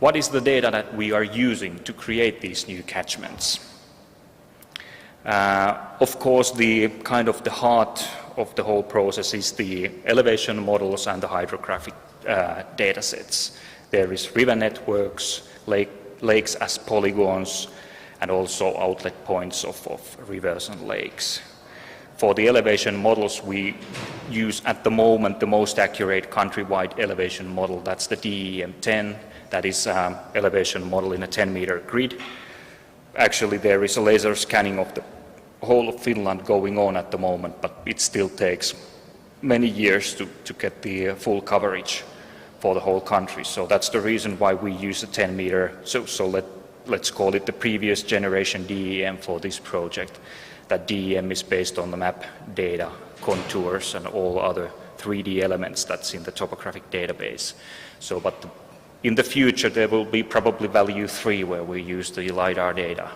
What is the data that we are using to create these new catchments? Of course, the kind of the heart of the whole process is the elevation models and the hydrographic datasets. There is river networks, lakes as polygons, and also outlet points of rivers and lakes. For the elevation models, we use at the moment the most accurate countrywide elevation model. That's the DEM10. That is elevation model in a 10-meter grid. Actually, there is a laser scanning of the whole of Finland going on at the moment, but it still takes many years to get the full coverage for the whole country. So that's the reason why we use a 10-meter. So let's call it the previous generation DEM for this project. That DEM is based on the map data, contours, and all other 3D elements that's in the topographic database. So, but in the future, there will be probably value 3 where we use the LiDAR data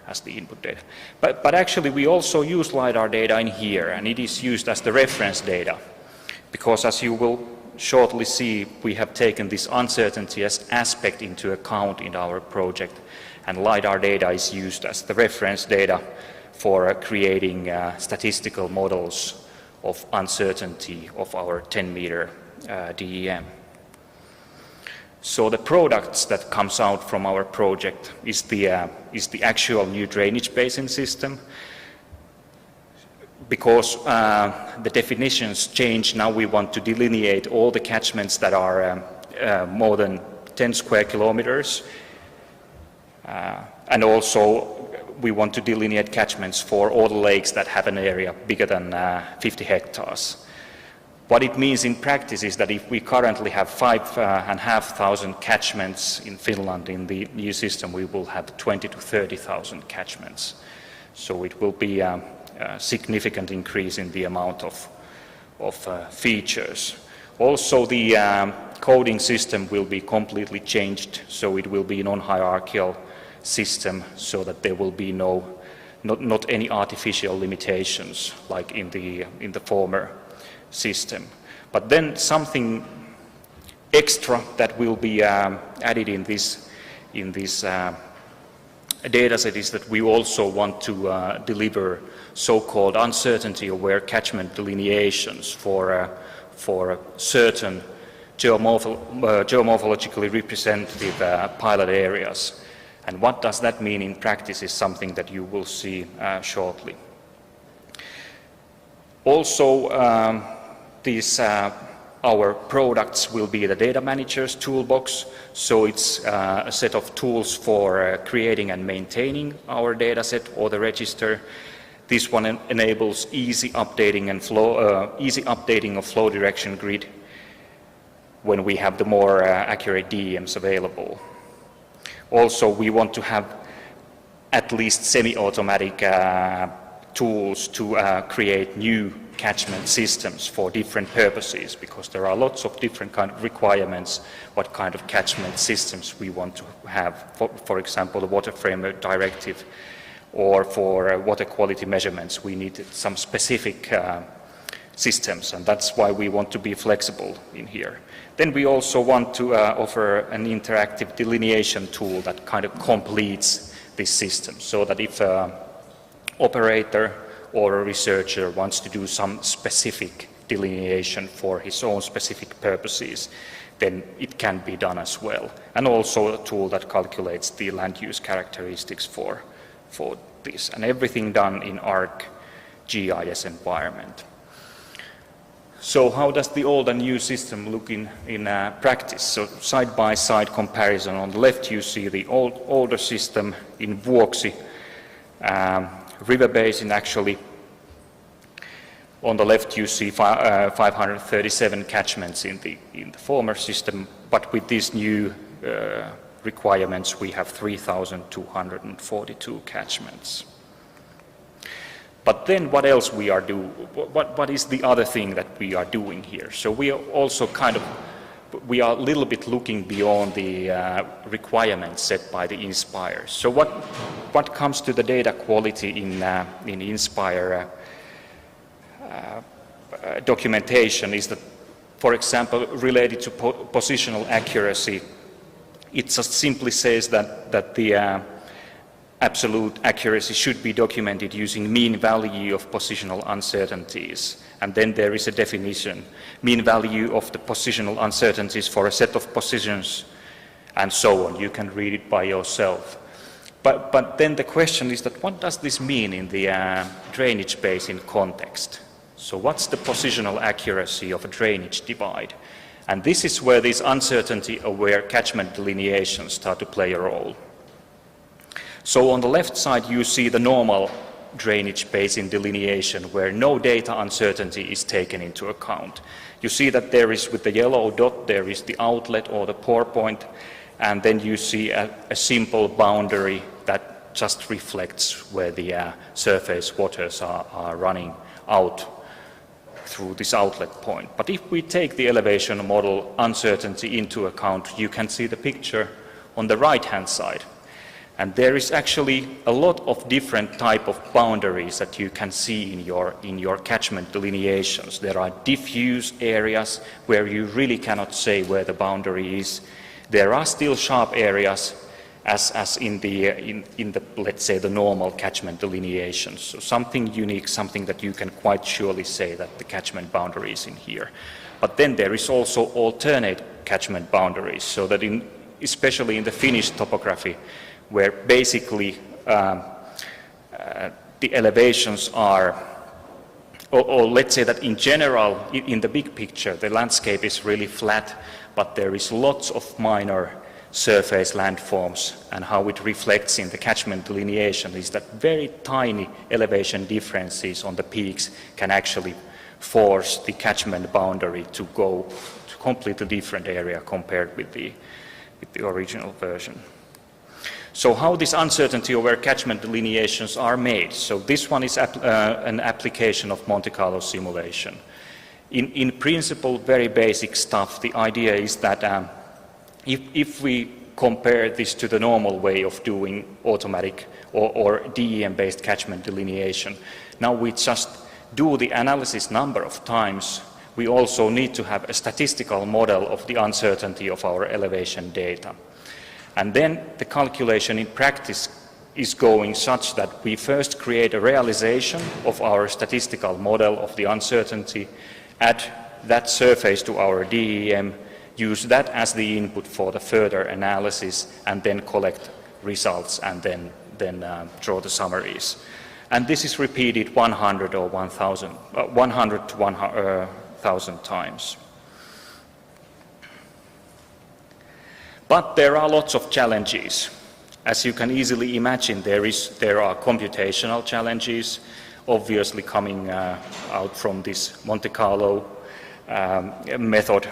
as the input data. But actually, we also use LiDAR data in here, and it is used as the reference data. Because as you will shortly see, we have taken this uncertainty aspect into account in our project, and LiDAR data is used as the reference data for creating statistical models of uncertainty of our 10-meter DEM. So the products that comes out from our project is the actual new drainage basin system. Because the definitions change, now we want to delineate all the catchments that are more than 10 square kilometers. And also we want to delineate catchments for all the lakes that have an area bigger than 50 hectares. What it means in practice is that if we currently have 5,500 catchments in Finland in the new system, we will have 20 to 30,000 catchments. So it will be a significant increase in the amount of features. Also, the coding system will be completely changed, so it will be a non-hierarchical system, so that there will be not any artificial limitations like in the former system. But then something extra that will be added in this dataset is that we also want to deliver so-called uncertainty-aware catchment delineations for certain geomorphologically representative pilot areas. And what does that mean in practice is something that you will see shortly. Also, our products will be the data manager's toolbox. So it's a set of tools for creating and maintaining our dataset or the register. This one enables easy updating of flow direction grid when we have the more accurate DEMs available. Also, we want to have at least semi-automatic tools to create new catchment systems for different purposes, because there are lots of different kind of requirements what kind of catchment systems we want to have. For example, the Water Framework Directive, or for water quality measurements, we need some specific systems, and that's why we want to be flexible in here. Then we also want to offer an interactive delineation tool that kind of completes this system, so that if an operator or a researcher wants to do some specific delineation for his own specific purposes, then it can be done as well. And also a tool that calculates the land use characteristics for this, and everything done in ArcGIS environment. So how does the old and new system look in practice? So side-by-side comparison. On the left you see the older system in Vuoksi river basin. Actually, on the left you see 537 catchments in the former system, but with these new requirements we have 3,242 catchments. But then what else we are doing? What is the other thing that we are doing here? So we are also we are a little bit looking beyond the requirements set by the INSPIRE. So what comes to the data quality in INSPIRE documentation is that, for example, related to positional accuracy, it just simply says that the absolute accuracy should be documented using mean value of positional uncertainties. And then there is a definition, mean value of the positional uncertainties for a set of positions, and so on. You can read it by yourself. But then the question is that what does this mean in the drainage basin context? So what's the positional accuracy of a drainage divide? And this is where these uncertainty-aware catchment delineations start to play a role. So on the left side you see the normal drainage basin delineation where no data uncertainty is taken into account. You see that there is, with the yellow dot, there is the outlet or the pour point, and then you see a simple boundary that just reflects where the surface waters are running out through this outlet point. But if we take the elevation model uncertainty into account, you can see the picture on the right-hand side. And there is actually a lot of different type of boundaries that you can see in your catchment delineations. There are diffuse areas where you really cannot say where the boundary is. There are still sharp areas as in the let's say the normal catchment delineations. So something unique, something that you can quite surely say that the catchment boundary is in here. But then there is also alternate catchment boundaries, so that especially in the Finnish topography, where basically the elevations are, or let's say that in general, in the big picture, the landscape is really flat, but there is lots of minor surface landforms, and how it reflects in the catchment delineation is that very tiny elevation differences on the peaks can actually force the catchment boundary to go to a completely different area compared with the original version. So how these uncertainty-aware catchment delineations are made? So this one is an application of Monte Carlo simulation. In principle, very basic stuff. The idea is that if we compare this to the normal way of doing automatic or DEM-based catchment delineation, now we just do the analysis number of times. We also need to have a statistical model of the uncertainty of our elevation data. And then the calculation in practice is going such that we first create a realization of our statistical model of the uncertainty, add that surface to our DEM, use that as the input for the further analysis, and then collect results and then draw the summaries. And this is repeated 100 or 1,000, 100 to 1,000 times. But there are lots of challenges. As you can easily imagine, there are computational challenges, obviously coming out from this Monte Carlo method.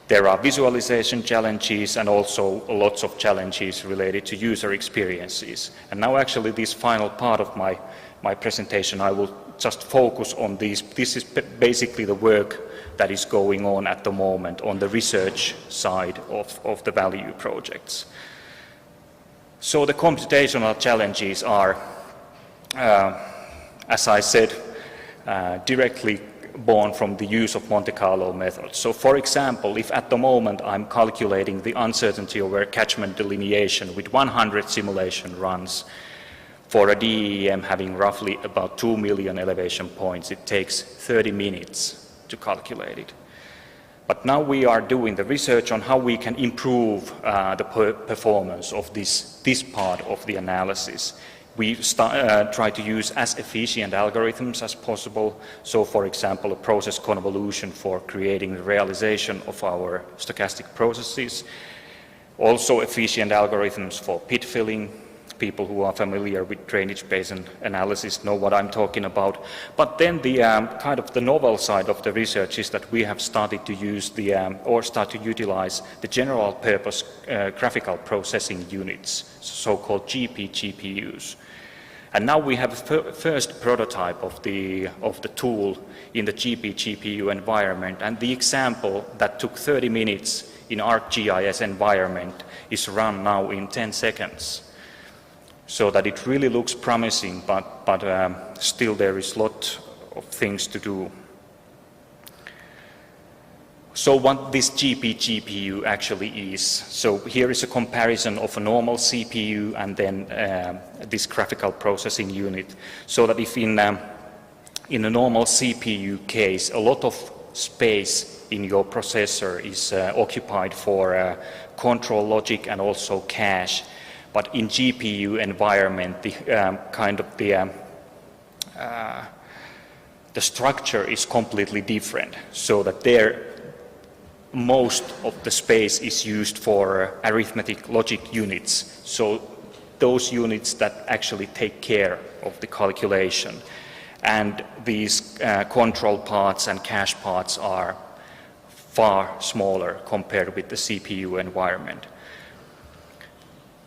There are visualization challenges and also lots of challenges related to user experiences. And now actually this final part of my presentation, I will just focus on these. This is basically the work that is going on at the moment on the research side of the value projects. So the computational challenges are, as I said, directly born from the use of Monte Carlo method. So for example, if at the moment I'm calculating the uncertainty-aware catchment delineation with 100 simulation runs for a DEM having roughly about 2 million elevation points, it takes 30 minutes to calculate it. But now we are doing the research on how we can improve the performance of this part of the analysis. We try to use as efficient algorithms as possible. So for example, a process convolution for creating the realization of our stochastic processes. Also efficient algorithms for pit filling. People who are familiar with drainage basin analysis know what I'm talking about. But then the kind of the novel side of the research is that we have started to use start to utilize the general purpose graphical processing units, so-called GPGPUs. And now we have a first prototype of the tool in the GPGPU environment, and the example that took 30 minutes in ArcGIS environment is run now in 10 seconds. So that it really looks promising, but still there is a lot of things to do. So what this GPU actually is. So here is a comparison of a normal CPU and then this graphical processing unit. So that if in a normal CPU case, a lot of space in your processor is occupied for control logic and also cache. But in GPU environment, the structure is completely different. So that there, most of the space is used for arithmetic logic units. So those units that actually take care of the calculation. And these control parts and cache parts are far smaller compared with the CPU environment.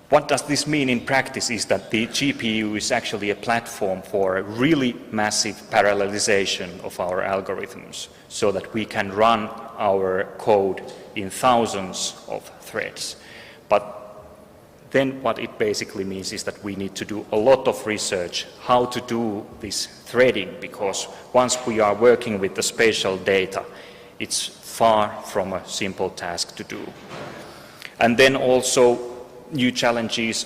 What does this mean in practice is that the GPU is actually a platform for a really massive parallelization of our algorithms so that we can run our code in thousands of threads. But then what it basically means is that we need to do a lot of research how to do this threading, because once we are working with the spatial data, it's far from a simple task to do. And then also new challenges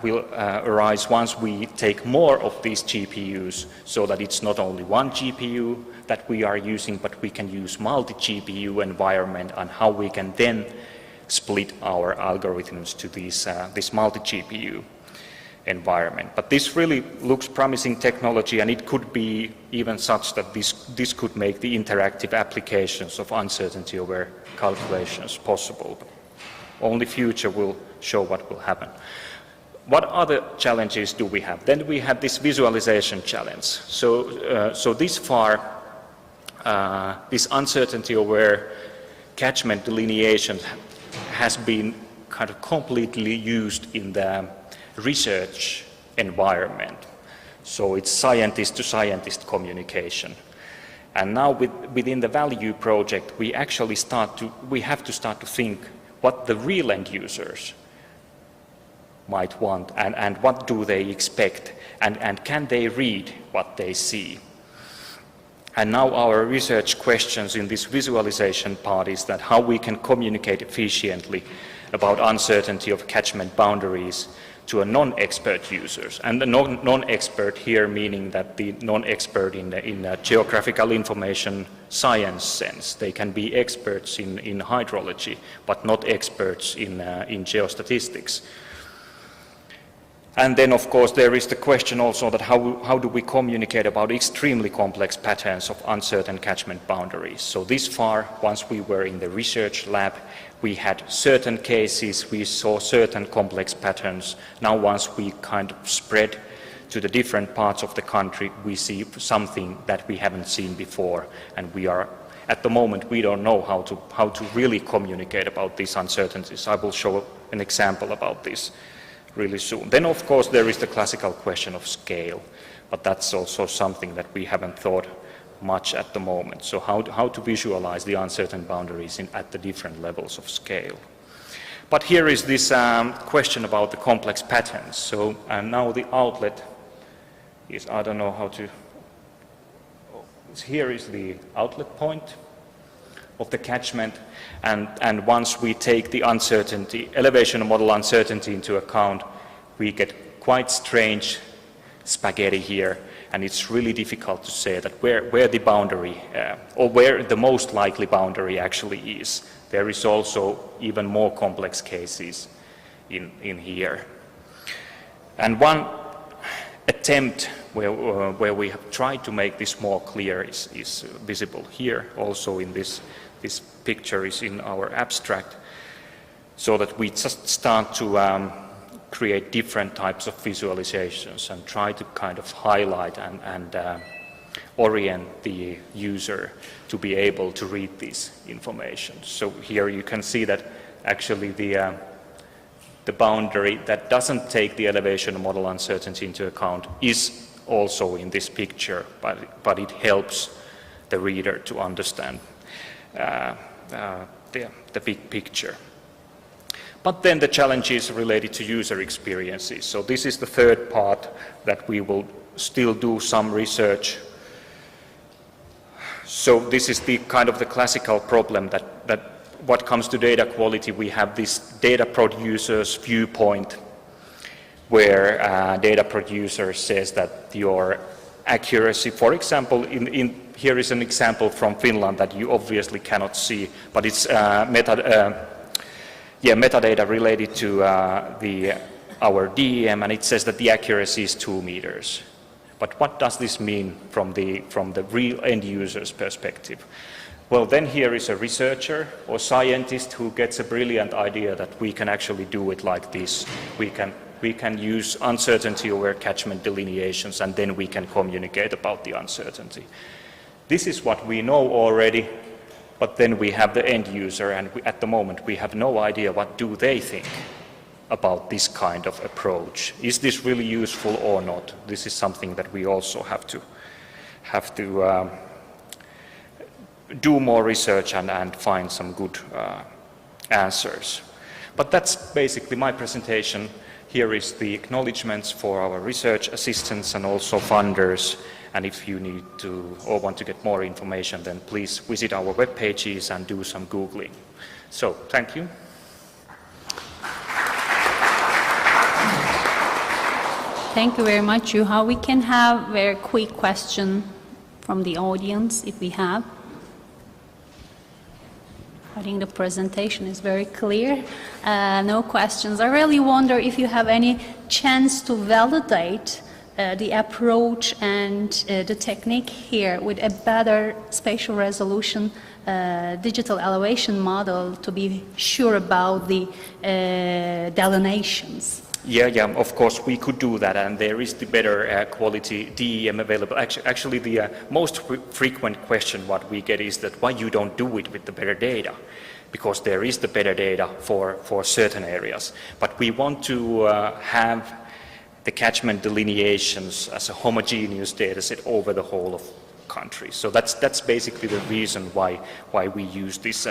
will arise once we take more of these GPUs, so that it's not only one GPU that we are using, but we can use multi-GPU environment, and how we can then split our algorithms to this multi-GPU environment. But this really looks promising technology, and it could be even such that this could make the interactive applications of uncertainty-aware calculations possible. But only future will show what will happen. What other challenges do we have? Then we have this visualization challenge. So this far, this uncertainty-aware catchment delineation has been kind of completely used in the research environment. So it's scientist-to-scientist communication. And now within the value project, we actually have to start to think what the real end users might want, and what do they expect, and can they read what they see. And now our research questions in this visualization part is that how we can communicate efficiently about uncertainty of catchment boundaries to a non-expert users. And the non-expert here meaning that the non-expert in geographical information science sense. They can be experts in hydrology, but not experts in geostatistics. And then, of course, there is the question also that how do we communicate about extremely complex patterns of uncertain catchment boundaries. So this far, once we were in the research lab, we had certain cases, we saw certain complex patterns. Now once we kind of spread to the different parts of the country, we see something that we haven't seen before, and we are, at the moment, we don't know how to really communicate about these uncertainties. I will show an example about this really soon. Then, of course, there is the classical question of scale, but that's also something that we haven't thought much at the moment. So how to visualize the uncertain boundaries at the different levels of scale. But here is this question about the complex patterns. So now the outlet is, I don't know how to, here is the outlet point of the catchment, and once we take the uncertainty, elevation model uncertainty into account, we get quite strange spaghetti here, and it's really difficult to say that where the boundary, or where the most likely boundary actually is. There is also even more complex cases in here. And one attempt where we have tried to make this more clear is visible here, also in this picture is in our abstract, so that we just start to create different types of visualizations and try to kind of highlight and orient the user to be able to read this information. So here you can see that actually the boundary that doesn't take the elevation model uncertainty into account is also in this picture, but it helps the reader to understand the big picture. But then the challenges related to user experiences. So this is the third part that we will still do some research. So this is the kind of the classical problem that what comes to data quality, we have this data producer's viewpoint where data producer says that your accuracy, for example, here is an example from Finland that you obviously cannot see, but it's metadata related to our DEM, and it says that the accuracy is 2 meters. But what does this mean from the real end user's perspective? Well, then here is a researcher or scientist who gets a brilliant idea that we can actually do it like this. We can use uncertainty-aware catchment delineations, and then we can communicate about the uncertainty. This is what we know already, but then we have the end user, and at the moment we have no idea what do they think about this kind of approach. Is this really useful or not? This is something that we also have to do more research and find some good answers. But that's basically my presentation. Here is the acknowledgements for our research assistants and also funders. And if you need to or want to get more information, then please visit our web pages and do some Googling. So, thank you. Thank you very much, Juha. We can have a very quick question from the audience if we have. I think the presentation is very clear. No questions. I really wonder if you have any chance to validate the approach and the technique here with a better spatial resolution digital elevation model to be sure about the delineations. Yeah, of course we could do that, and there is the better quality DEM available. Actually, the most frequent question what we get is that why you don't do it with the better data, because there is the better data for certain areas. But we want to have the catchment delineations as a homogeneous data set over the whole of country. So that's basically the reason why we use this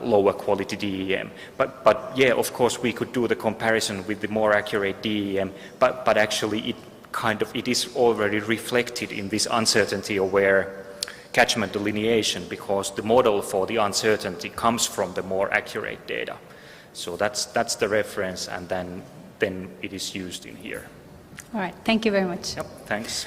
lower quality DEM. But yeah, of course we could do the comparison with the more accurate DEM, but actually it is already reflected in this uncertainty-aware catchment delineation, because the model for the uncertainty comes from the more accurate data. So that's the reference, and then it is used in here. All right, thank you very much. Yep, thanks.